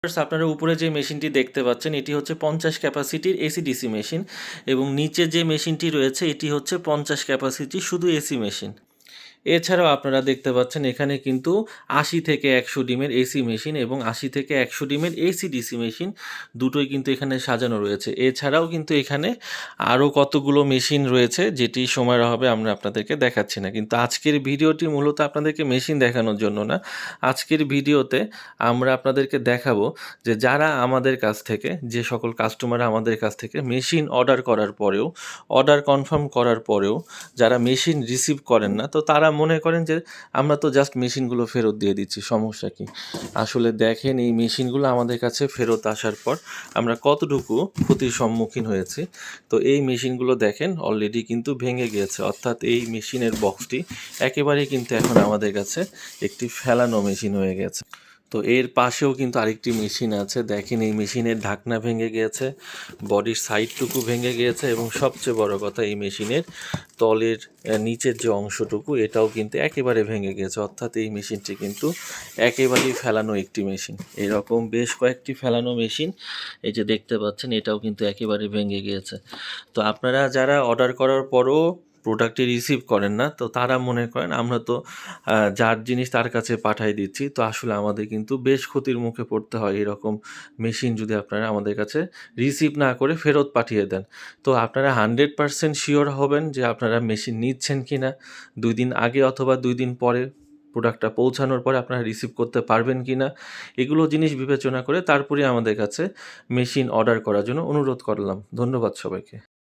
আপনারা উপরে যে মেশিনটি দেখতে পাচ্ছেন এটি হচ্ছে 50 ক্যাপাসিটির এসি ডিসি মেশিন এবং নিচে যে মেশিনটি রয়েছে এটি হচ্ছে 50 ক্যাপাসিটি শুধু এসি মেশিন। এছাড়াও আপনারা দেখতে পাচ্ছেন এখানে কিন্তু 80 থেকে 100 ডিমের এসি মেশিন এবং 80 থেকে 100 ডিমের এসি ডিসি মেশিন দুটোই কিন্তু এখানে সাজানো রয়েছে। এছাড়াও কিন্তু এখানে আরও কতগুলো মেশিন রয়েছে যেটি সময়ের অভাবে আমরা আপনাদেরকে দেখাচ্ছি না। কিন্তু আজকের ভিডিওটি মূলত আপনাদেরকে মেশিন দেখানোর জন্য না। আজকের ভিডিওতে আমরা আপনাদেরকে দেখাবো যে যারা আমাদের কাছ থেকে যে সকল কাস্টমার আমাদের কাছ থেকে মেশিন অর্ডার করার পরেও অর্ডার কনফার্ম করার পরেও যারা মেশিন রিসিভ করেন না, তো তারা মনে করেন যে আমরা তো জাস্ট মেশিনগুলো ফেরত দিয়ে দিচ্ছি, সমস্যা কি? আসলে দেখেন এই মেশিনগুলো আমাদের কাছে ফেরত আসার পর আমরা কতটুকু ক্ষতির সম্মুখীন হয়েছি। তো এই মেশিনগুলো দেখেন অলরেডি কিন্তু ভেঙে গিয়েছে, অর্থাৎ এই মেশিনের বক্সটি একেবারেই কিন্তু এখন আমাদের কাছে একটি ফেলানো মেশিন হয়ে গেছে। তো এর পাশেও কিন্তু আরেকটি মেশিন আছে, দেখেন এই মেশিনের ঢাকনা ভেঙে গিয়েছে, বডির সাইডটুকু ভেঙে গিয়েছে এবং সবচেয়ে বড় কথা এই মেশিনের তলের নিচের যে অংশটুকু এটাও কিন্তু একেবারে ভেঙে গিয়েছে, অর্থাৎ এই মেশিনটি কিন্তু একেবারেই ফেলানো একটি মেশিন। এরকম বেশ কয়েকটি ফেলানো মেশিন এই যে দেখতে পাচ্ছেন এটাও কিন্তু একেবারে ভেঙে গিয়েছে। তো আপনারা যারা অর্ডার করার পরও প্রোডাক্টটি রিসিভ করেন না, তো তারা মনে করেন আমরা তো যার জিনিস তার কাছে পাঠাই দিচ্ছি, তো আসলে আমাদের কিন্তু বেশ ক্ষতির মুখে পড়তে হয় এরকম মেশিন যদি আপনারা আমাদের কাছে রিসিভ না করে ফেরত পাঠিয়ে দেন। তো আপনারা 100% শিওর হবেন যে আপনারা মেশিন নিচ্ছেন কি না, 2 দিন আগে অথবা 2 দিন পরে প্রোডাক্টটা পৌঁছানোর পরে আপনারা রিসিভ করতে পারবেন কি না, এগুলো জিনিস বিবেচনা করে তারপরে আমাদের কাছে মেশিন অর্ডার করার জন্য অনুরোধ করলাম। ধন্যবাদ সবাইকে।